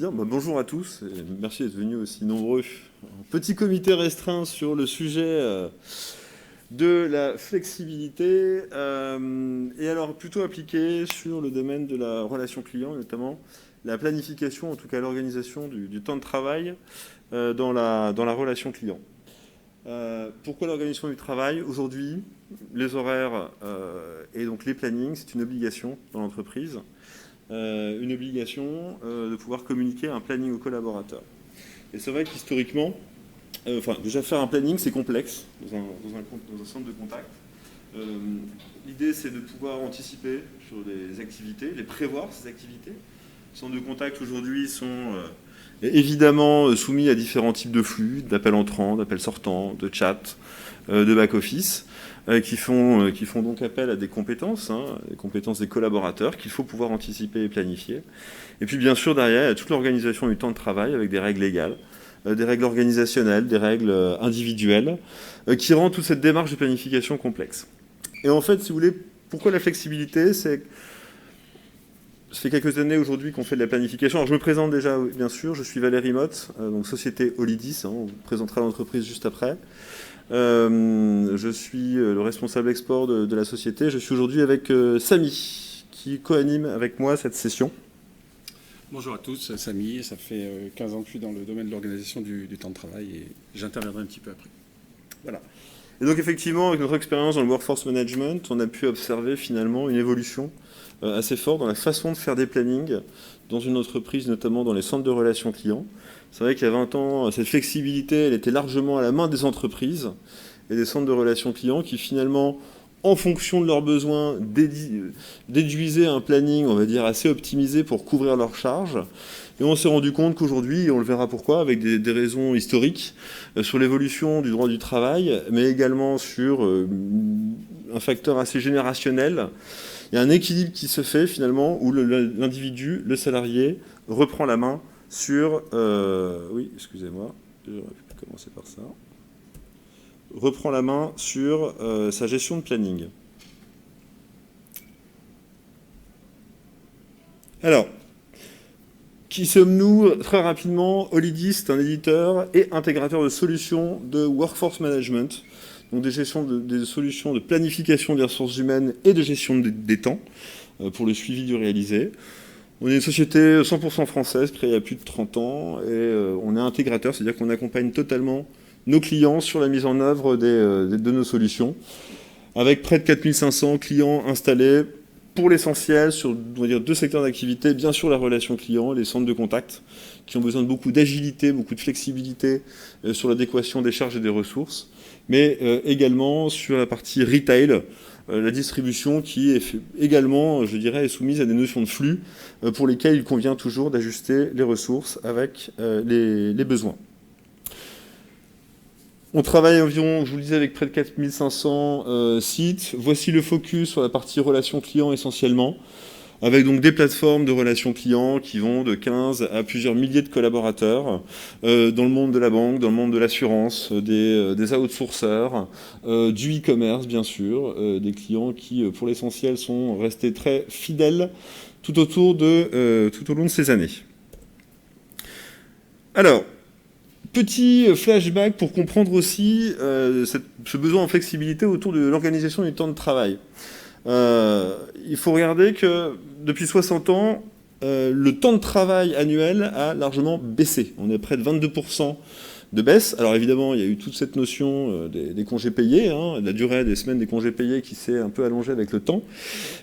Bien, bonjour à tous et merci d'être venus aussi nombreux. Un petit comité restreint sur le sujet de la flexibilité et alors plutôt appliqué sur le domaine de la relation client, notamment la planification, en tout cas l'organisation du temps de travail dans la relation client. Pourquoi l'organisation du travail? Aujourd'hui, les horaires et donc les plannings, c'est une obligation dans l'entreprise. Une obligation de pouvoir communiquer un planning aux collaborateurs. Et c'est vrai qu'historiquement, déjà faire un planning, c'est complexe dans un centre de contact. L'idée, c'est de pouvoir anticiper sur les activités, les prévoir, ces activités. Les centres de contact aujourd'hui sont évidemment soumis à différents types de flux, d'appels entrants, d'appels sortants, de chat, de back-office. Qui font donc appel à des compétences, les compétences des collaborateurs qu'il faut pouvoir anticiper et planifier. Et puis bien sûr derrière, il y a toute l'organisation du temps de travail avec des règles légales, des règles organisationnelles, des règles individuelles, qui rend toute cette démarche de planification complexe. Et en fait, si vous voulez, pourquoi la flexibilité? Ça fait quelques années aujourd'hui qu'on fait de la planification. Alors je me présente déjà, bien sûr, je suis Valérie Motte, donc société Olidis, on vous présentera l'entreprise juste après. Je suis le responsable export de la société. Je suis aujourd'hui avec Samy, qui co-anime avec moi cette session. Bonjour à tous, Samy. Ça fait 15 ans que je suis dans le domaine de l'organisation du temps de travail et j'interviendrai un petit peu après. Voilà. Et donc effectivement, avec notre expérience dans le workforce management, on a pu observer finalement une évolution assez forte dans la façon de faire des plannings dans une entreprise, notamment dans les centres de relations clients. C'est vrai qu'il y a 20 ans, cette flexibilité, elle était largement à la main des entreprises et des centres de relations clients qui finalement, en fonction de leurs besoins, déduisaient un planning, on va dire, assez optimisé pour couvrir leurs charges. Et on s'est rendu compte qu'aujourd'hui, et on le verra pourquoi, avec des raisons historiques, sur l'évolution du droit du travail, mais également sur un facteur assez générationnel, il y a un équilibre qui se fait finalement où l'individu, le salarié, reprend la main sur... oui, excusez-moi, j'aurais pu commencer par ça. Reprend la main sur sa gestion de planning. Alors, qui sommes-nous? Très rapidement, Olidis est un éditeur et intégrateur de solutions de workforce management, donc des solutions de planification des ressources humaines et de gestion des temps pour le suivi du réalisé. On est une société 100% française, créée il y a plus de 30 ans, et on est intégrateur, c'est-à-dire qu'on accompagne totalement nos clients sur la mise en œuvre de nos solutions, avec près de 4500 clients installés, pour l'essentiel, sur on va dire, 2 secteurs d'activité, bien sûr la relation client, les centres de contact, qui ont besoin de beaucoup d'agilité, beaucoup de flexibilité sur l'adéquation des charges et des ressources, mais également sur la partie retail, la distribution qui est également, je dirais, est soumise à des notions de flux pour lesquelles il convient toujours d'ajuster les ressources avec les besoins. On travaille environ, je vous le disais, avec près de 4500 sites. Voici le focus sur la partie relations clients essentiellement, avec donc des plateformes de relations clients qui vont de 15 à plusieurs milliers de collaborateurs dans le monde de la banque, dans le monde de l'assurance, des outsourceurs, du e-commerce bien sûr, des clients qui pour l'essentiel sont restés très fidèles tout au long de ces années. Alors, petit flashback pour comprendre aussi ce besoin en flexibilité autour de l'organisation du temps de travail. Il faut regarder que depuis 60 ans, le temps de travail annuel a largement baissé. On est près de 22% de baisse. Alors évidemment, il y a eu toute cette notion des congés payés, la durée des semaines des congés payés qui s'est un peu allongée avec le temps,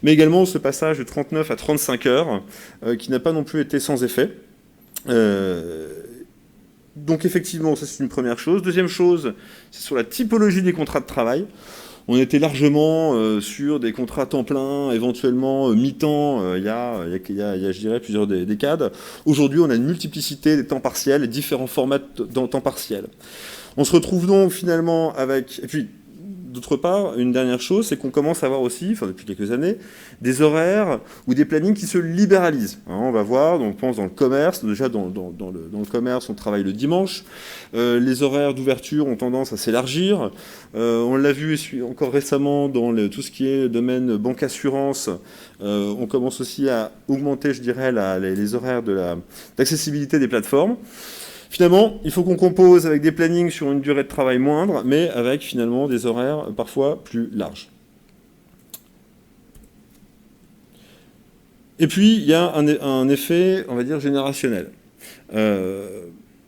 mais également ce passage de 39 à 35 heures qui n'a pas non plus été sans effet. Donc effectivement, ça c'est une première chose. Deuxième chose, c'est sur la typologie des contrats de travail. On était largement sur des contrats temps plein, éventuellement mi-temps, il y a, je dirais, plusieurs décades. Aujourd'hui, on a une multiplicité des temps partiels et différents formats de temps partiel. On se retrouve donc finalement avec... Et puis, d'autre part, une dernière chose, c'est qu'on commence à avoir aussi, enfin depuis quelques années, des horaires ou des plannings qui se libéralisent. Hein, on va voir, donc on pense dans le commerce, déjà dans le commerce, on travaille le dimanche. Les horaires d'ouverture ont tendance à s'élargir. On l'a vu encore récemment dans tout ce qui est domaine banque-assurance. On commence aussi à augmenter, je dirais, les horaires d'accessibilité des plateformes. Finalement, il faut qu'on compose avec des plannings sur une durée de travail moindre, mais avec finalement des horaires parfois plus larges. Et puis, il y a un effet, on va dire, générationnel.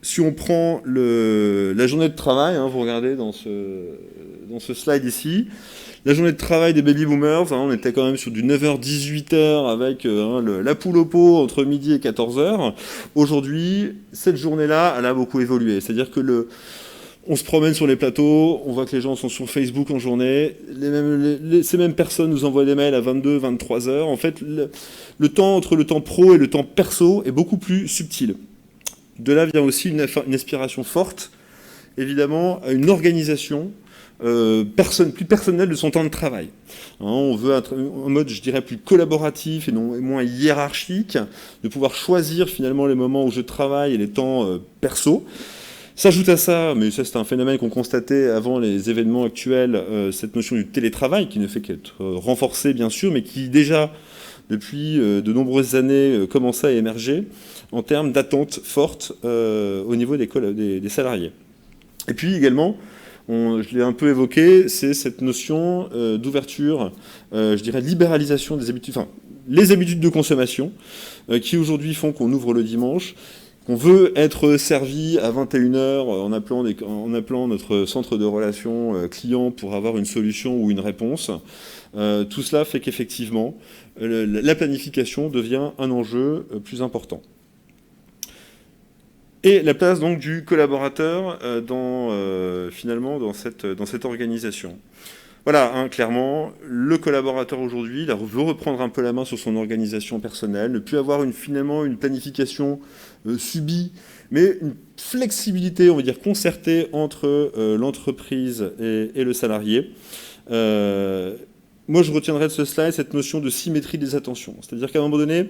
Si on prend la journée de travail, hein, vous regardez dans ce slide ici, la journée de travail des baby boomers, hein, on était quand même sur du 9h-18h avec la poule au pot entre midi et 14h. Aujourd'hui, cette journée-là, elle a beaucoup évolué. C'est-à-dire que on se promène sur les plateaux, on voit que les gens sont sur Facebook en journée, ces mêmes personnes nous envoient des mails à 22, 23h. En fait, le temps entre le temps pro et le temps perso est beaucoup plus subtil. De là vient aussi une aspiration forte, évidemment, à une organisation plus personnelle de son temps de travail. Hein, on veut un mode, je dirais, plus collaboratif et moins hiérarchique, de pouvoir choisir finalement les moments où je travaille et les temps perso. S'ajoute à ça, mais ça c'est un phénomène qu'on constatait avant les événements actuels, cette notion du télétravail qui ne fait qu'être renforcée bien sûr, mais qui déjà depuis de nombreuses années commençait à émerger en termes d'attentes fortes au niveau des salariés. Et puis également, je l'ai un peu évoqué, c'est cette notion d'ouverture, je dirais libéralisation des habitudes, enfin les habitudes de consommation qui aujourd'hui font qu'on ouvre le dimanche, qu'on veut être servi à 21h en appelant notre centre de relations client pour avoir une solution ou une réponse. Tout cela fait qu'effectivement, la planification devient un enjeu plus important. Et la place donc du collaborateur finalement dans cette organisation. Voilà, hein, clairement, le collaborateur aujourd'hui veut reprendre un peu la main sur son organisation personnelle, ne plus avoir finalement une planification subie, mais une flexibilité, on va dire, concertée entre l'entreprise et le salarié. Moi, je retiendrai de ce slide cette notion de symétrie des attentions. C'est-à-dire qu'à un moment donné,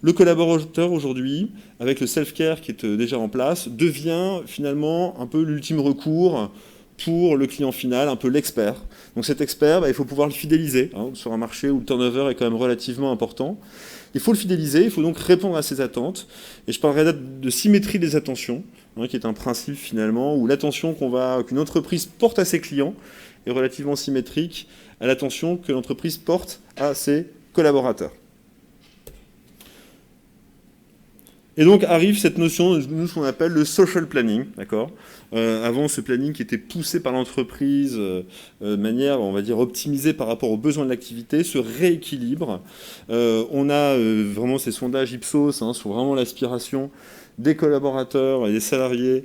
le collaborateur aujourd'hui, avec le self-care qui est déjà en place, devient finalement un peu l'ultime recours pour le client final, un peu l'expert. Donc cet expert, il faut pouvoir le fidéliser, hein, sur un marché où le turnover est quand même relativement important. Il faut le fidéliser, il faut donc répondre à ses attentes. Et je parlerai de symétrie des attentions, hein, qui est un principe finalement où l'attention qu'une entreprise porte à ses clients est relativement symétrique à l'attention que l'entreprise porte à ses collaborateurs. Et donc arrive cette notion de ce qu'on appelle le social planning, d'accord ? Avant, ce planning qui était poussé par l'entreprise de manière, on va dire, optimisée par rapport aux besoins de l'activité, se rééquilibre. On a vraiment ces sondages Ipsos sur vraiment l'aspiration des collaborateurs et des salariés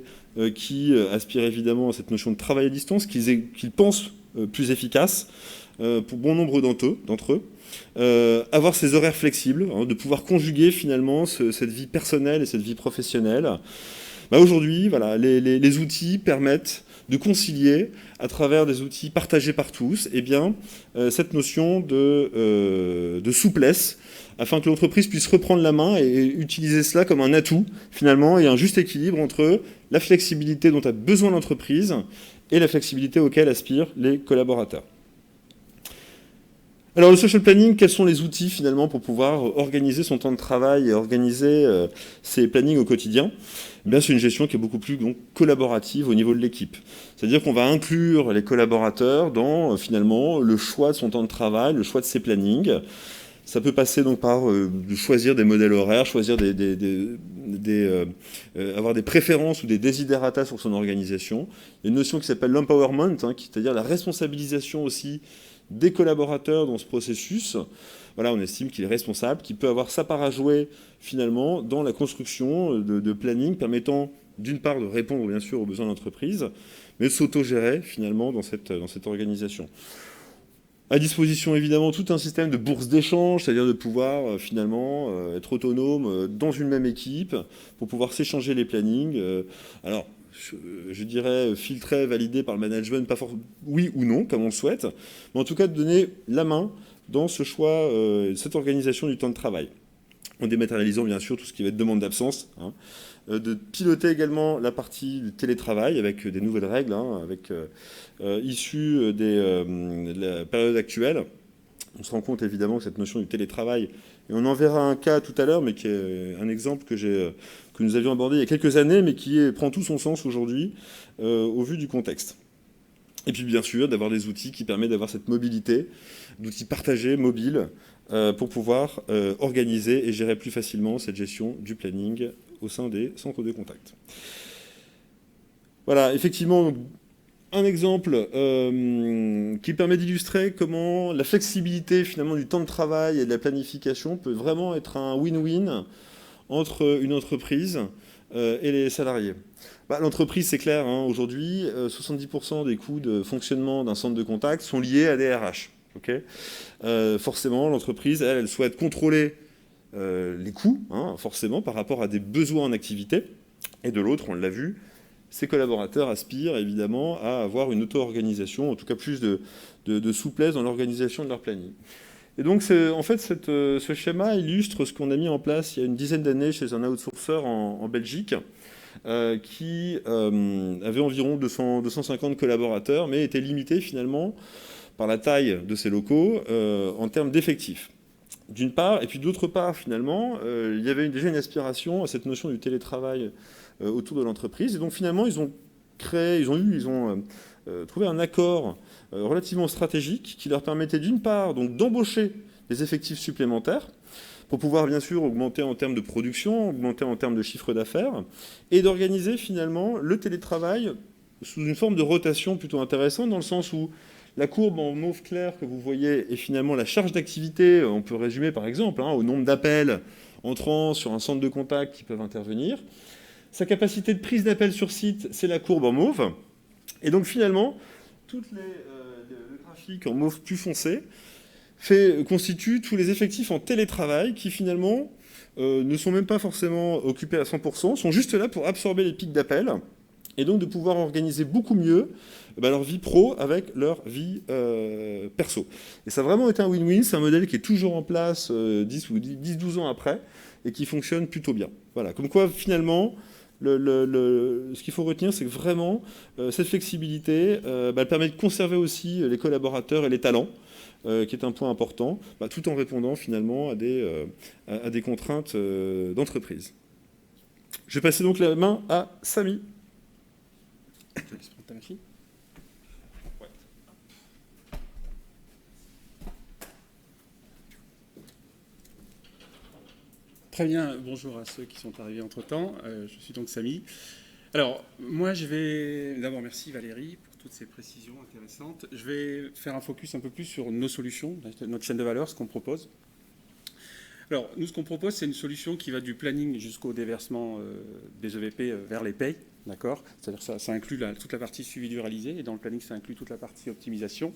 qui aspirent évidemment à cette notion de travail à distance, qu'ils pensent plus efficace pour bon nombre d'entre eux. Avoir ces horaires flexibles, hein, de pouvoir conjuguer finalement cette vie personnelle et cette vie professionnelle. Aujourd'hui, voilà, les outils permettent de concilier, à travers des outils partagés par tous, cette notion de souplesse, afin que l'entreprise puisse reprendre la main et utiliser cela comme un atout, finalement, et un juste équilibre entre la flexibilité dont a besoin l'entreprise et la flexibilité auquel aspirent les collaborateurs. Alors le social planning, quels sont les outils finalement pour pouvoir organiser son temps de travail et organiser ses plannings au quotidien ? C'est une gestion qui est beaucoup plus collaborative au niveau de l'équipe. C'est-à-dire qu'on va inclure les collaborateurs dans finalement le choix de son temps de travail, le choix de ses plannings. Ça peut passer donc par choisir des modèles horaires, choisir avoir des préférences ou des desiderata sur son organisation. Il y a une notion qui s'appelle l'empowerment, c'est-à-dire la responsabilisation aussi des collaborateurs dans ce processus. Voilà, on estime qu'il est responsable, qu'il peut avoir sa part à jouer finalement dans la construction de planning permettant d'une part de répondre bien sûr aux besoins de l'entreprise, mais de s'auto-gérer finalement dans cette organisation. À disposition évidemment tout un système de bourse d'échange, c'est-à-dire de pouvoir finalement être autonome dans une même équipe pour pouvoir s'échanger les plannings. Alors je dirais, filtré, validé par le management, pas oui ou non, comme on le souhaite, mais en tout cas de donner la main dans ce choix, cette organisation du temps de travail. En dématérialisant bien sûr tout ce qui va être demande d'absence, hein, de piloter également la partie du télétravail avec des nouvelles règles, hein, issues de la période actuelle. On se rend compte évidemment que cette notion du télétravail, et on en verra un cas tout à l'heure, mais qui est un exemple que nous avions abordé il y a quelques années, mais qui prend tout son sens aujourd'hui au vu du contexte. Et puis bien sûr d'avoir des outils qui permettent d'avoir cette mobilité, d'outils partagés, mobiles, pour pouvoir organiser et gérer plus facilement cette gestion du planning au sein des centres de contact. Voilà, effectivement, un exemple qui permet d'illustrer comment la flexibilité finalement du temps de travail et de la planification peut vraiment être un win-win entre une entreprise et les salariés. L'entreprise, c'est clair, hein, aujourd'hui, 70% des coûts de fonctionnement d'un centre de contact sont liés à des RH. Okay, forcément, l'entreprise, elle souhaite contrôler les coûts, hein, forcément, par rapport à des besoins en activité. Et de l'autre, on l'a vu, ses collaborateurs aspirent évidemment à avoir une auto-organisation, en tout cas plus de souplesse dans l'organisation de leur planning. Et donc, en fait, ce schéma illustre ce qu'on a mis en place il y a une dizaine d'années chez un outsourcer en Belgique, qui avait environ 250 collaborateurs, mais était limité finalement par la taille de ces locaux en termes d'effectifs. D'une part, et puis d'autre part, finalement, il y avait déjà une aspiration à cette notion du télétravail autour de l'entreprise. Et donc, finalement, ils ont trouvé un accord relativement stratégique qui leur permettait, d'une part, donc d'embaucher des effectifs supplémentaires pour pouvoir, bien sûr, augmenter en termes de production, augmenter en termes de chiffre d'affaires, et d'organiser, finalement, le télétravail sous une forme de rotation plutôt intéressante, dans le sens où la courbe en mauve clair que vous voyez est finalement la charge d'activité, on peut résumer par exemple au nombre d'appels entrant sur un centre de contact qui peuvent intervenir. Sa capacité de prise d'appel sur site, c'est la courbe en mauve. Et donc finalement, le graphique en mauve plus foncé constitue tous les effectifs en télétravail qui finalement ne sont même pas forcément occupés à 100%, sont juste là pour absorber les pics d'appels et donc de pouvoir organiser beaucoup mieux leur vie pro avec leur vie perso. Et ça a vraiment été un win-win, c'est un modèle qui est toujours en place 10-12 ans après et qui fonctionne plutôt bien. Voilà, comme quoi finalement, ce qu'il faut retenir, c'est que vraiment, cette flexibilité, elle permet de conserver aussi les collaborateurs et les talents, qui est un point important, tout en répondant finalement à des contraintes d'entreprise. Je vais passer donc la main à Samy. Très bien, bonjour à ceux qui sont arrivés entre-temps. Je suis donc Samy. Alors, moi, d'abord, merci Valérie pour toutes ces précisions intéressantes. Je vais faire un focus un peu plus sur nos solutions, notre chaîne de valeur, ce qu'on propose. Alors, nous, ce qu'on propose, c'est une solution qui va du planning jusqu'au déversement des EVP vers les payes, d'accord ? C'est-à-dire que ça inclut toute la partie suivi du réalisé, et dans le planning, ça inclut toute la partie optimisation.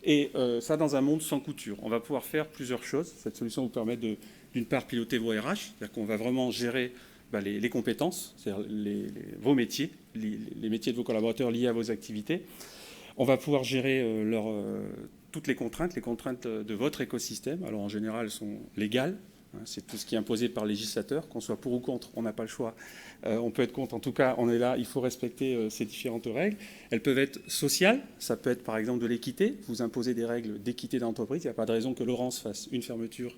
Et ça, dans un monde sans couture. On va pouvoir faire plusieurs choses. Cette solution vous permet d'une part, piloter vos RH, c'est-à-dire qu'on va vraiment gérer les compétences, c'est-à-dire vos métiers, les métiers de vos collaborateurs liés à vos activités. On va pouvoir gérer toutes les contraintes de votre écosystème. Alors en général, elles sont légales. C'est tout ce qui est imposé par le législateur, qu'on soit pour ou contre, on n'a pas le choix. On peut être contre, en tout cas, on est là, il faut respecter ces différentes règles. Elles peuvent être sociales, ça peut être par exemple de l'équité. Vous imposez des règles d'équité d'entreprise, il n'y a pas de raison que Laurence fasse une fermeture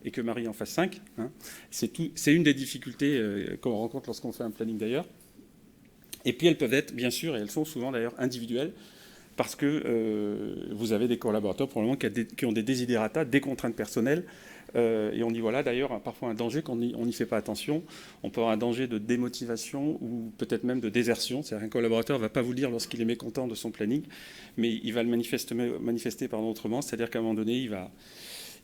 et que Marie en fasse 5. C'est une des difficultés qu'on rencontre lorsqu'on fait un planning d'ailleurs. Et puis elles peuvent être, bien sûr, et elles sont souvent d'ailleurs individuelles, parce que vous avez des collaborateurs probablement qui ont des desiderata, des contraintes personnelles, et on y voit là d'ailleurs parfois un danger quand on n'y fait pas attention. On peut avoir un danger de démotivation ou peut-être même de désertion. C'est-à-dire qu'un collaborateur ne va pas vous le dire lorsqu'il est mécontent de son planning, mais il va le manifester autrement, c'est-à-dire qu'à un moment donné,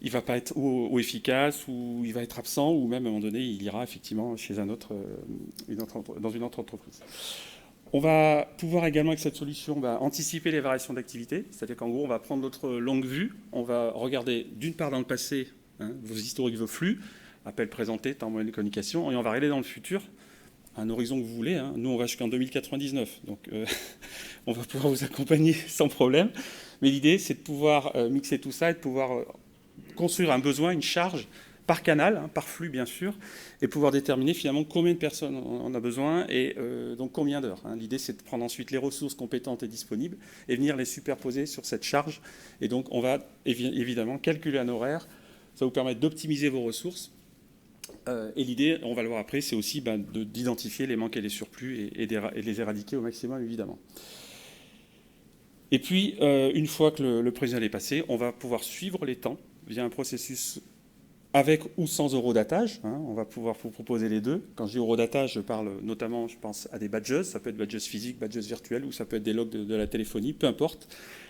il va pas être ou efficace, ou il va être absent, ou même à un moment donné, il ira effectivement chez dans une autre entreprise. On va pouvoir également, avec cette solution, anticiper les variations d'activité. C'est-à-dire qu'en gros, on va prendre notre longue vue. On va regarder d'une part dans le passé vos historiques, vos flux, appels présentés, temps moyen de communication, et on va regarder dans le futur un horizon que vous voulez. Hein. Nous, on va jusqu'en 2099, donc on va pouvoir vous accompagner sans problème. Mais l'idée, c'est de pouvoir mixer tout ça et de pouvoir construire un besoin, une charge, par canal, hein, par flux bien sûr, et pouvoir déterminer finalement combien de personnes on a besoin et donc combien d'heures. Hein. L'idée, c'est de prendre ensuite les ressources compétentes et disponibles et venir les superposer sur cette charge. Et donc, on va évidemment calculer un horaire. Ça va vous permettre d'optimiser vos ressources. Et l'idée, on va le voir après, c'est aussi d'identifier les manques et les surplus et de les éradiquer au maximum, évidemment. Et puis, une fois que le prévisionnel est passé, on va pouvoir suivre les temps via un processus avec ou sans eurodatage. Hein, on va pouvoir vous proposer les deux. Quand je dis eurodatage, je parle notamment, je pense, à des badges. Ça peut être badges physiques, badges virtuels, ou ça peut être des logs de la téléphonie, peu importe.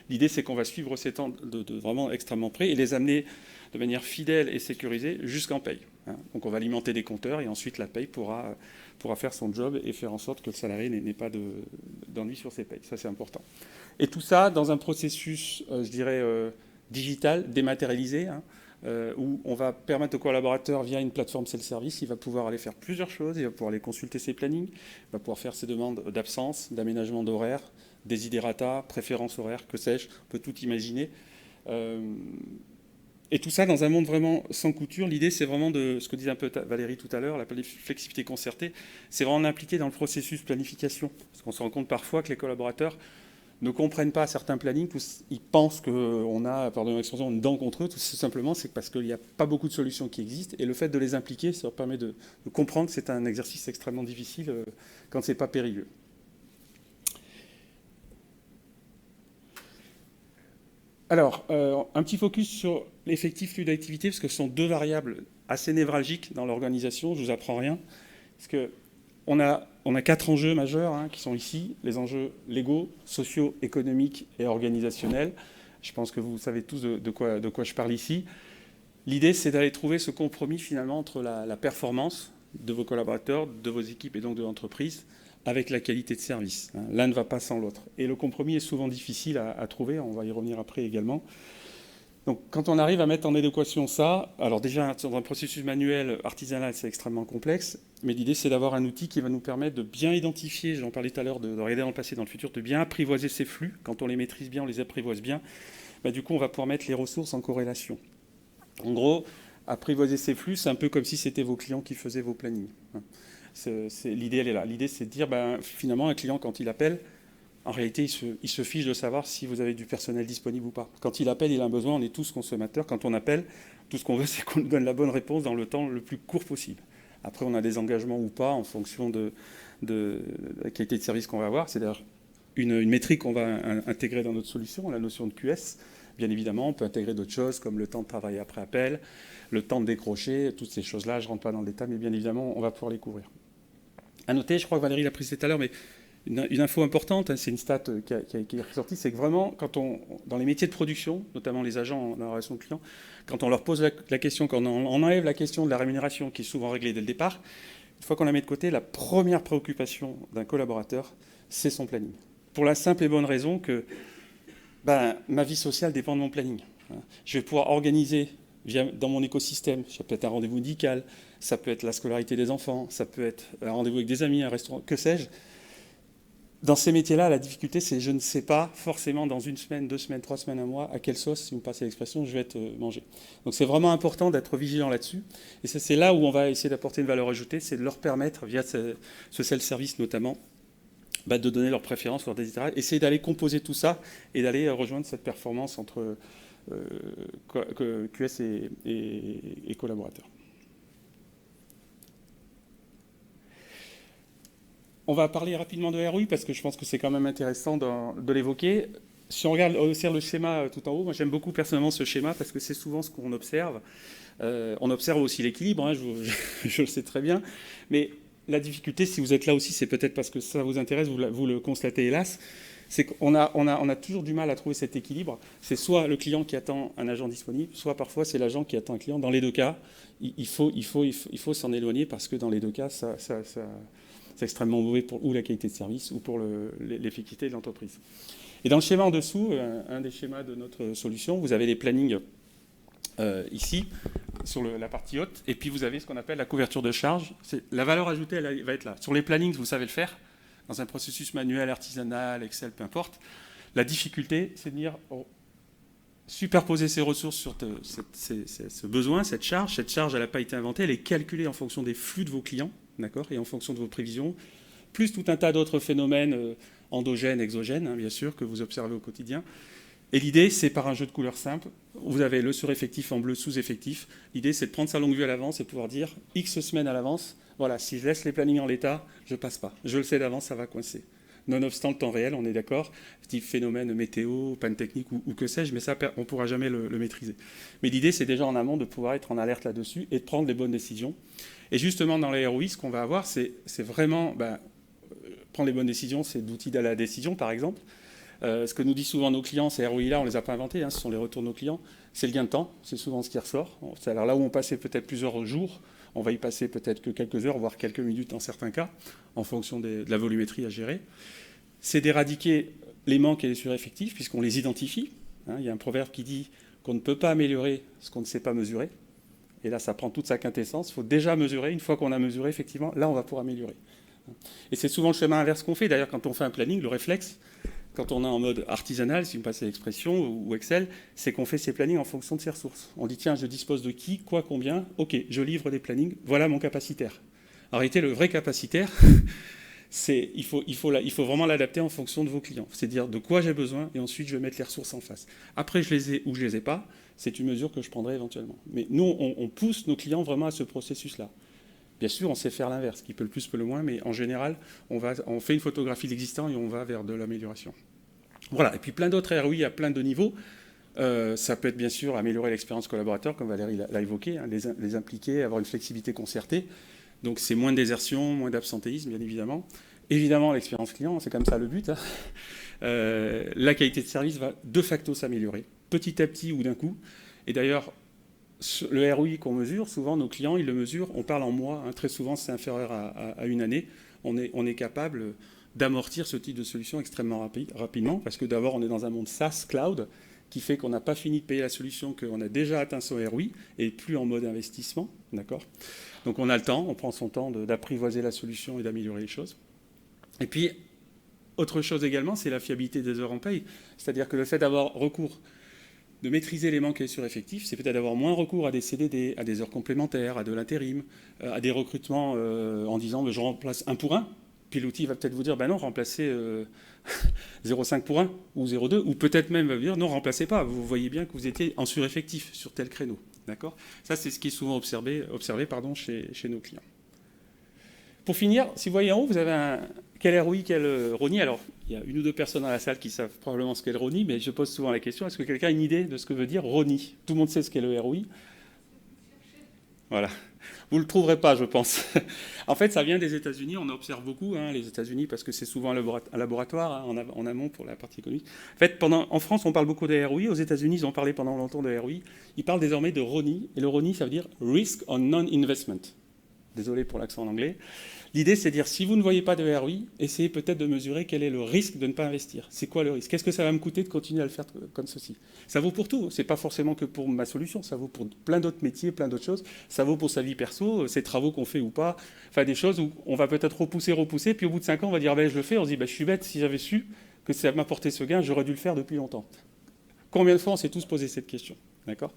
L'idée, c'est qu'on va suivre ces temps de vraiment extrêmement près et les amener de manière fidèle et sécurisée jusqu'en paye. Hein. Donc on va alimenter des compteurs et ensuite la paye pourra faire son job et faire en sorte que le salarié n'ait pas d'ennui sur ses payes. Ça, c'est important. Et tout ça dans un processus, je dirais, digital, dématérialisé, hein, où on va permettre au collaborateur, via une plateforme self-service, il va pouvoir aller faire plusieurs choses, il va pouvoir aller consulter ses plannings, il va pouvoir faire ses demandes d'absence, d'aménagement d'horaire, desiderata, préférences horaires, que sais-je, on peut tout imaginer. Et tout ça dans un monde vraiment sans couture. L'idée, c'est vraiment de, ce que disait un peu Valérie tout à l'heure, la flexibilité concertée, c'est vraiment d'impliquer dans le processus de planification. Parce qu'on se rend compte parfois que les collaborateurs ne comprennent pas certains plannings, ils pensent qu'on a, pardon l'expression, une dent contre eux, tout simplement, c'est parce qu'il n'y a pas beaucoup de solutions qui existent, et le fait de les impliquer, ça leur permet de comprendre que c'est un exercice extrêmement difficile quand ce n'est pas périlleux. Alors, un petit focus sur l'effectif flux d'activité, parce que ce sont deux variables assez névralgiques dans l'organisation, je ne vous apprends rien, parce que on a 4 enjeux majeurs hein, qui sont ici, les enjeux légaux, sociaux, économiques et organisationnels. Je pense que vous savez tous de quoi je parle ici. L'idée, c'est d'aller trouver ce compromis finalement entre la performance de vos collaborateurs, de vos équipes et donc de l'entreprise, avec la qualité de service. L'un ne va pas sans l'autre. Et le compromis est souvent difficile à trouver, on va y revenir après également. Donc quand on arrive à mettre en adéquation ça, alors déjà dans un processus manuel artisanal c'est extrêmement complexe, mais l'idée c'est d'avoir un outil qui va nous permettre de bien identifier, j'en parlais tout à l'heure, de regarder dans le passé, dans le futur, de bien apprivoiser ces flux. Quand on les maîtrise bien, on les apprivoise bien, du coup on va pouvoir mettre les ressources en corrélation. En gros, apprivoiser ces flux, c'est un peu comme si c'était vos clients qui faisaient vos plannings. L'idée elle est là. L'idée c'est de dire finalement un client quand il appelle, en réalité, il se fiche de savoir si vous avez du personnel disponible ou pas. Quand il appelle, il a un besoin, on est tous consommateurs. Quand on appelle, tout ce qu'on veut, c'est qu'on nous donne la bonne réponse dans le temps le plus court possible. Après, on a des engagements ou pas en fonction de la qualité de service qu'on va avoir. C'est d'ailleurs une métrique qu'on va intégrer dans notre solution, la notion de QS. Bien évidemment, on peut intégrer d'autres choses comme le temps de travail après appel, le temps de décrocher, toutes ces choses-là. Je ne rentre pas dans le détail, mais bien évidemment, on va pouvoir les couvrir. À noter, je crois que Valérie l'a précisé tout à l'heure, mais une info importante, hein, c'est une stat qui est ressortie, c'est que vraiment, dans les métiers de production, notamment les agents dans la relation client, quand on leur pose la question, quand on enlève la question de la rémunération, qui est souvent réglée dès le départ, une fois qu'on la met de côté, la première préoccupation d'un collaborateur, c'est son planning. Pour la simple et bonne raison que ma vie sociale dépend de mon planning. Je vais pouvoir organiser dans mon écosystème, ça peut être un rendez-vous médical, ça peut être la scolarité des enfants, ça peut être un rendez-vous avec des amis, un restaurant, que sais-je. Dans ces métiers-là, la difficulté, c'est que je ne sais pas forcément dans 1 semaine, 2 semaines, 3 semaines, un mois, à quelle sauce, si vous me passez l'expression, je vais être mangé. Donc c'est vraiment important d'être vigilant là-dessus. Et c'est là où on va essayer d'apporter une valeur ajoutée, c'est de leur permettre, via ce self-service notamment, de donner leurs préférences, leurs désirats, essayer d'aller composer tout ça et d'aller rejoindre cette performance entre QS et collaborateurs. On va parler rapidement de ROI parce que je pense que c'est quand même intéressant de l'évoquer. Si on observe le schéma tout en haut, moi j'aime beaucoup personnellement ce schéma parce que c'est souvent ce qu'on observe. On observe aussi l'équilibre, hein, je le sais très bien. Mais la difficulté, si vous êtes là aussi, c'est peut-être parce que ça vous intéresse, vous le constatez hélas, c'est qu'on a toujours du mal à trouver cet équilibre. C'est soit le client qui attend un agent disponible, soit parfois c'est l'agent qui attend un client. Dans les deux cas, il faut s'en éloigner parce que dans les deux cas, c'est extrêmement mauvais pour ou la qualité de service ou pour l'efficacité de l'entreprise. Et dans le schéma en dessous, un des schémas de notre solution, vous avez les plannings ici, sur la partie haute. Et puis vous avez ce qu'on appelle la couverture de charge. La valeur ajoutée, elle va être là. Sur les plannings, vous savez le faire. Dans un processus manuel, artisanal, Excel, peu importe. La difficulté, c'est de dire superposer ces ressources sur ce besoin, cette charge. Cette charge, elle n'a pas été inventée, elle est calculée en fonction des flux de vos clients, d'accord, et en fonction de vos prévisions, plus tout un tas d'autres phénomènes endogènes, exogènes, bien sûr, que vous observez au quotidien. Et l'idée, c'est par un jeu de couleurs simple. Vous avez le sureffectif en bleu, sous-effectif. L'idée, c'est de prendre sa longue vue à l'avance et pouvoir dire X semaines à l'avance, voilà, si je laisse les plannings en l'état, je ne passe pas. Je le sais d'avance, ça va coincer. Nonobstant le temps réel, on est d'accord, type phénomène météo, panne technique ou que sais-je, mais ça, on ne pourra jamais le maîtriser. Mais l'idée, c'est déjà en amont de pouvoir être en alerte là-dessus et de prendre les bonnes décisions. Et justement, dans les ROI, ce qu'on va avoir, c'est vraiment... prendre les bonnes décisions, c'est d'outils à la décision, par exemple. Ce que nous disent souvent nos clients, ces ROI-là, on ne les a pas inventés, ce sont les retours de nos clients, c'est le gain de temps, c'est souvent ce qui ressort. Alors là où on passait peut-être plusieurs jours, on va y passer peut-être que quelques heures, voire quelques minutes dans certains cas, en fonction de la volumétrie à gérer. C'est d'éradiquer les manques et les sureffectifs, puisqu'on les identifie. Il y a un proverbe qui dit qu'on ne peut pas améliorer ce qu'on ne sait pas mesurer. Et là, ça prend toute sa quintessence. Il faut déjà mesurer. Une fois qu'on a mesuré, effectivement, là, on va pouvoir améliorer. Et c'est souvent le chemin inverse qu'on fait. D'ailleurs, quand on fait un planning, le réflexe, quand on est en mode artisanal, si vous me passez l'expression, ou Excel, c'est qu'on fait ses plannings en fonction de ses ressources. On dit, tiens, je dispose de qui, quoi, combien, ok, je livre des plannings, voilà mon capacitaire. En réalité, le vrai capacitaire, il faut vraiment l'adapter en fonction de vos clients. C'est dire de quoi j'ai besoin, et ensuite je vais mettre les ressources en face. Après, je les ai ou je les ai pas, c'est une mesure que je prendrai éventuellement. Mais nous, on pousse nos clients vraiment à ce processus-là. Bien sûr, on sait faire l'inverse, qui peut le plus, peut le moins, mais en général, on fait une photographie de l'existant et on va vers de l'amélioration. Voilà, et puis plein d'autres ROI à plein de niveaux. Ça peut être bien sûr améliorer l'expérience collaborateur, comme Valérie l'a évoqué, les impliquer, avoir une flexibilité concertée. Donc c'est moins de désertion, moins d'absentéisme, bien évidemment. Évidemment, l'expérience client, c'est comme ça le but. La qualité de service va de facto s'améliorer, petit à petit ou d'un coup. Et d'ailleurs, le ROI qu'on mesure, souvent nos clients, ils le mesurent, on parle en mois, très souvent c'est inférieur à une année. On est capable d'amortir ce type de solution extrêmement rapidement, parce que d'abord on est dans un monde SaaS, cloud, qui fait qu'on n'a pas fini de payer la solution, qu'on a déjà atteint son ROI, et plus en mode investissement, d'accord ? Donc on a le temps, on prend son temps d'apprivoiser la solution et d'améliorer les choses. Et puis, autre chose également, c'est la fiabilité des heures en paye, c'est-à-dire que le fait d'avoir recours de maîtriser les manques et les sureffectifs, c'est peut-être d'avoir moins recours à des CDD, à des heures complémentaires, à de l'intérim, à des recrutements en disant je remplace 1 pour 1. Puis l'outil va peut-être vous dire non, remplacez 0,5 pour 1 ou 0,2, ou peut-être même va vous dire non, remplacez pas. Vous voyez bien que vous étiez en sureffectif sur tel créneau. D'accord ? Ça, c'est ce qui est souvent observé chez nos clients. Pour finir, si vous voyez en haut, vous avez quel ROI, quel RONI. Alors, il y a une ou deux personnes dans la salle qui savent probablement ce qu'est le RONI, mais je pose souvent la question, est-ce que quelqu'un a une idée de ce que veut dire RONI ? Tout le monde sait ce qu'est le ROI. Voilà. Vous ne le trouverez pas, je pense. En fait, ça vient des États-Unis. On observe beaucoup les États-Unis parce que c'est souvent un laboratoire en amont pour la partie économique. En fait, en France, on parle beaucoup de ROI. Aux États-Unis, ils ont parlé pendant longtemps de ROI. Ils parlent désormais de RONI. Et le RONI, ça veut dire Risk on Non-Investment. Désolé pour l'accent en anglais. L'idée, c'est de dire, si vous ne voyez pas de ROI, essayez peut-être de mesurer quel est le risque de ne pas investir. C'est quoi le risque ? Qu'est-ce que ça va me coûter de continuer à le faire comme ceci ? Ça vaut pour tout. Ce n'est pas forcément que pour ma solution. Ça vaut pour plein d'autres métiers, plein d'autres choses. Ça vaut pour sa vie perso, ses travaux qu'on fait ou pas. Enfin, des choses où on va peut-être repousser. Puis au bout de 5 ans, on va dire, je le fais. On se dit, je suis bête. Si j'avais su que ça m'apportait ce gain, j'aurais dû le faire depuis longtemps. Combien de fois on s'est tous posé cette question ? D'accord ?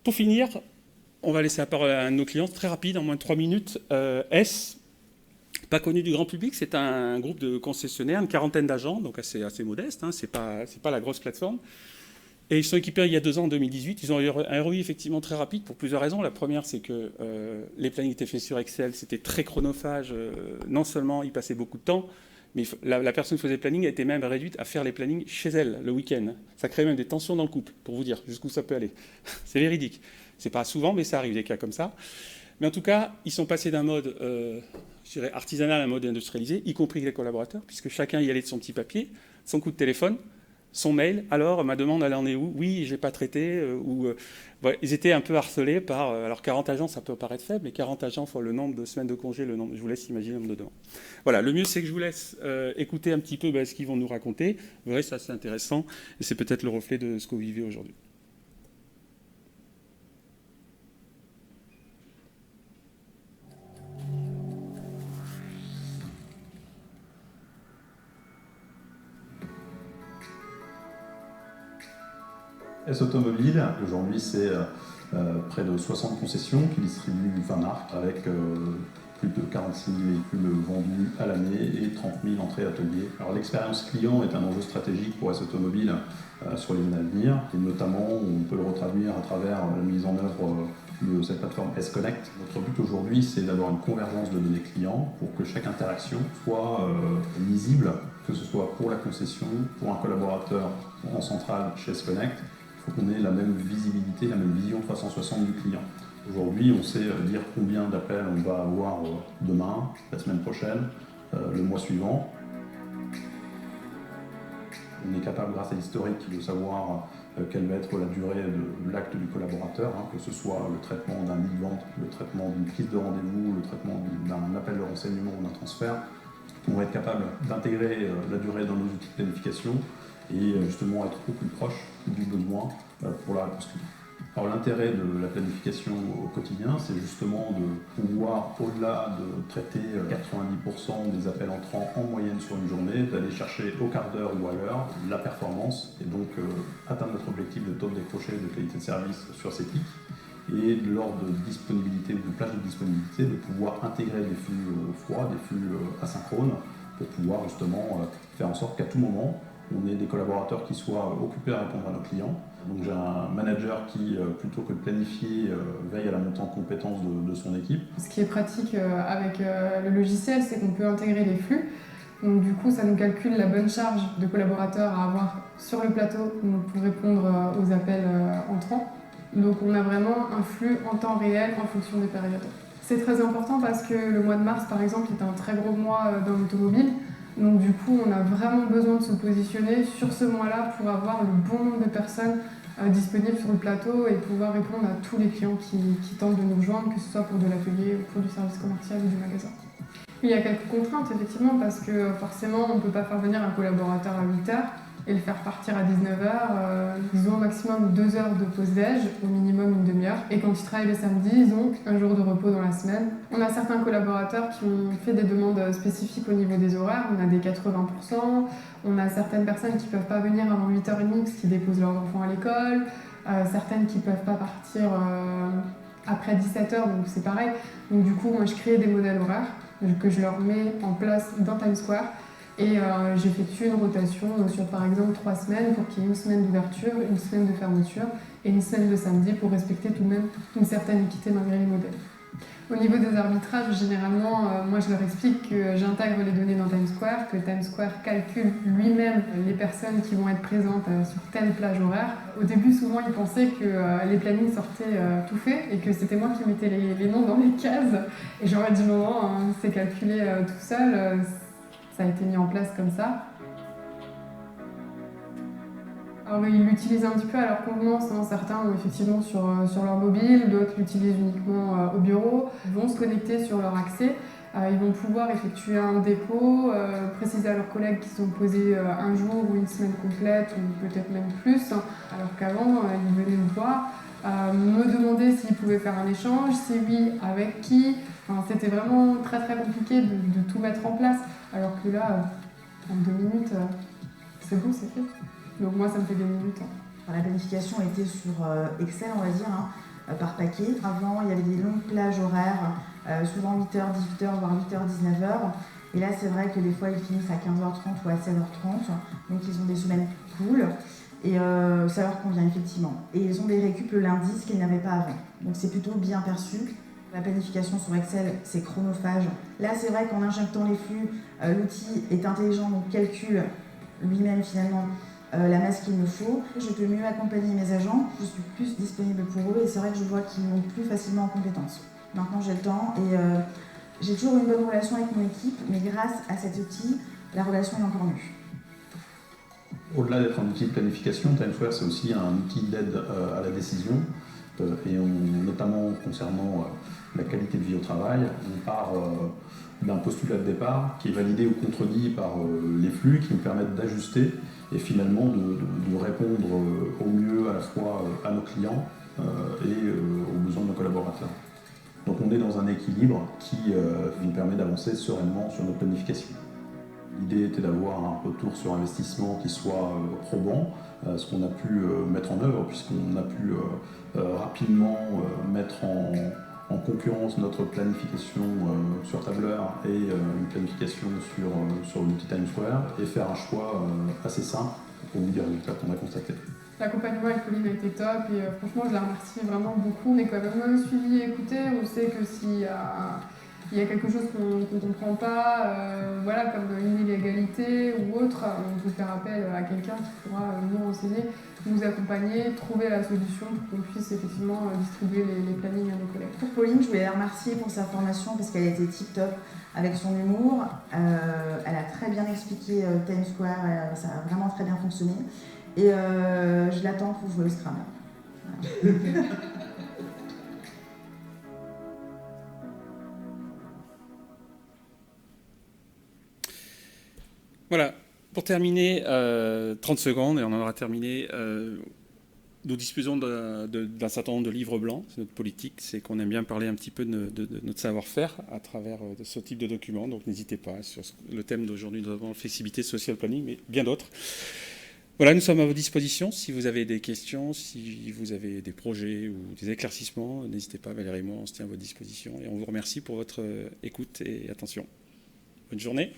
Pour finir, on va laisser la parole à un de nos clients, très rapide, en moins de 3 minutes. S, pas connu du grand public, c'est un groupe de concessionnaires, une quarantaine d'agents, donc assez modeste, c'est pas la grosse plateforme. Et ils sont équipés il y a 2 ans, en 2018. Ils ont eu un ROI effectivement très rapide pour plusieurs raisons. La première, c'est que les plannings étaient faits sur Excel, c'était très chronophage. Non seulement ils passaient beaucoup de temps, mais la personne qui faisait le planning a été même réduite à faire les plannings chez elle, le week-end. Ça crée même des tensions dans le couple, pour vous dire jusqu'où ça peut aller. C'est véridique. C'est pas souvent, mais ça arrive des cas comme ça. Mais en tout cas, ils sont passés d'un mode, je dirais, artisanal à un mode industrialisé, y compris les collaborateurs, puisque chacun y allait de son petit papier, son coup de téléphone, son mail. Alors, ma demande, elle en est où ? Oui, j'ai pas traité. Voilà, ils étaient un peu harcelés par... alors, 40 agents, ça peut paraître faible, mais 40 agents fois le nombre de semaines de congé, je vous laisse imaginer le nombre de demandes. Voilà, le mieux, c'est que je vous laisse écouter un petit peu ce qu'ils vont nous raconter. Vous verrez, ça, c'est intéressant, et c'est peut-être le reflet de ce que vous vivez aujourd'hui. S Automobile, aujourd'hui c'est près de 60 concessions qui distribuent 20 marques avec plus de 46 000 véhicules vendus à l'année et 30 000 entrées ateliers. Alors l'expérience client est un enjeu stratégique pour S Automobile sur les années à venir, et notamment on peut le retraduire à travers la mise en œuvre de cette plateforme S-Connect. Notre but aujourd'hui, c'est d'avoir une convergence de données clients pour que chaque interaction soit lisible, que ce soit pour la concession, pour un collaborateur en centrale chez S-Connect. Il faut qu'on ait la même visibilité, la même vision 360 du client. Aujourd'hui, on sait dire combien d'appels on va avoir demain, la semaine prochaine, le mois suivant. On est capable, grâce à l'historique, de savoir quelle va être la durée de l'acte du collaborateur, que ce soit le traitement d'un lead vente, le traitement d'une prise de rendez-vous, le traitement d'un appel de renseignement ou d'un transfert. On va être capable d'intégrer la durée dans nos outils de planification et justement être au plus proche du besoin pour la réponse client. Alors l'intérêt de la planification au quotidien, c'est justement de pouvoir, au-delà de traiter 90% des appels entrants en moyenne sur une journée, d'aller chercher au quart d'heure ou à l'heure la performance et donc atteindre notre objectif de taux de décroché de qualité de service sur ces pics. Et lors de disponibilité ou de plage de disponibilité, de pouvoir intégrer des flux froids, des flux asynchrones, pour pouvoir justement faire en sorte qu'à tout moment, on ait des collaborateurs qui soient occupés à répondre à nos clients. Donc j'ai un manager qui, plutôt que de planifier, veille à la montée en compétence de son équipe. Ce qui est pratique avec le logiciel, c'est qu'on peut intégrer les flux. Donc du coup, ça nous calcule la bonne charge de collaborateurs à avoir sur le plateau pour répondre aux appels entrants. Donc on a vraiment un flux en temps réel en fonction des périodes. C'est très important parce que le mois de mars, par exemple, est un très gros mois dans l'automobile. Donc du coup, on a vraiment besoin de se positionner sur ce mois-là pour avoir le bon nombre de personnes disponibles sur le plateau et pouvoir répondre à tous les clients qui tentent de nous rejoindre, que ce soit pour de l'atelier, pour du service commercial ou du magasin. Il y a quelques contraintes, effectivement, parce que forcément, on ne peut pas faire venir un collaborateur à 8h et le faire partir à 19h. Ils ont au maximum 2 heures de pause déj, au minimum une demi-heure. Et quand ils travaillent le samedi, ils ont un jour de repos dans la semaine. On a certains collaborateurs qui ont fait des demandes spécifiques au niveau des horaires. On a des 80%. On a certaines personnes qui ne peuvent pas venir avant 8h30 parce qu'ils déposent leurs enfants à l'école. Certaines qui ne peuvent pas partir après 17h, donc c'est pareil. Donc du coup, moi je crée des modèles horaires que je leur mets en place dans Times Square. Et j'effectue une rotation sur par exemple 3 semaines pour qu'il y ait une semaine d'ouverture, une semaine de fermeture et une semaine de samedi pour respecter tout de même une certaine équité malgré les modèles. Au niveau des arbitrages, généralement, moi je leur explique que j'intègre les données dans Times Square, que Times Square calcule lui-même les personnes qui vont être présentes sur telle plage horaire. Au début, souvent, ils pensaient que les plannings sortaient tout faits et que c'était moi qui mettais les noms dans les cases. Et j'aurais dit non, c'est calculé tout seul. Ça a été mis en place comme ça. Alors ils l'utilisent un petit peu à leur convenance, certains effectivement sur leur mobile, d'autres l'utilisent uniquement au bureau. Ils vont se connecter sur leur accès, ils vont pouvoir effectuer un dépôt, préciser à leurs collègues qu'ils ont posé un jour ou une semaine complète ou peut-être même plus, alors qu'avant ils venaient me voir, me demander s'ils pouvaient faire un échange, si oui, avec qui. C'était vraiment très très compliqué de tout mettre en place, alors que là, en 2 minutes, c'est bon, c'est fait. Donc moi, ça me fait des minutes. La planification était sur Excel, on va dire, par paquet. Avant, il y avait des longues plages horaires, souvent 8h, 18h, voire 8h, 19h. Et là, c'est vrai que des fois, ils finissent à 15h30 ou à 16h30. Donc, ils ont des semaines cool. Et ça leur convient, effectivement. Et ils ont des récup le lundi, ce qu'ils n'avaient pas avant. Donc, c'est plutôt bien perçu. La planification sur Excel, c'est chronophage. Là, c'est vrai qu'en injectant les flux, l'outil est intelligent, donc calcule lui-même finalement la masse qu'il me faut. Je peux mieux accompagner mes agents, je suis plus disponible pour eux et c'est vrai que je vois qu'ils montent plus facilement en compétences. Maintenant, j'ai le temps et j'ai toujours une bonne relation avec mon équipe, mais grâce à cet outil, la relation est encore mieux. Au-delà d'être un outil de planification, Times Square, c'est aussi un outil d'aide à la décision. Et notamment concernant la qualité de vie au travail, on part d'un postulat de départ qui est validé ou contredit par les flux qui nous permettent d'ajuster et finalement de répondre au mieux à la fois à nos clients et aux besoins de nos collaborateurs. Donc on est dans un équilibre qui nous permet d'avancer sereinement sur notre planification. L'idée était d'avoir un retour sur investissement qui soit probant, ce qu'on a pu mettre en œuvre, puisqu'on a pu rapidement mettre en concurrence notre planification sur tableur et une planification sur l'outil Time Square, et faire un choix assez simple pour nous des résultats qu'on a constatés. L'accompagnement avec Pauline a été top et franchement je la remercie vraiment beaucoup. On est quand même suivi et écouté. On sait que s'il y a quelque chose qu'on ne comprend pas, voilà, comme une illégalité ou autre, on peut faire appel à quelqu'un qui pourra nous renseigner, nous accompagner, trouver la solution pour qu'on puisse effectivement distribuer les plannings à nos collègues. Pour Pauline, je voulais la remercier pour sa formation parce qu'elle a été tip-top avec son humour. Elle a très bien expliqué Time Square, ça a vraiment très bien fonctionné. Et je l'attends pour jouer au Scrum. Voilà. Voilà, pour terminer, 30 secondes et on en aura terminé. Nous disposons d'un certain nombre de livres blancs. C'est notre politique, c'est qu'on aime bien parler un petit peu de notre savoir-faire à travers ce type de documents. Donc n'hésitez pas, sur le thème d'aujourd'hui, nous avons flexibilité, social planning, mais bien d'autres. Voilà, nous sommes à vos dispositions. Si vous avez des questions, si vous avez des projets ou des éclaircissements, n'hésitez pas, Valérie et moi, on se tient à votre disposition. Et on vous remercie pour votre écoute et attention. Bonne journée.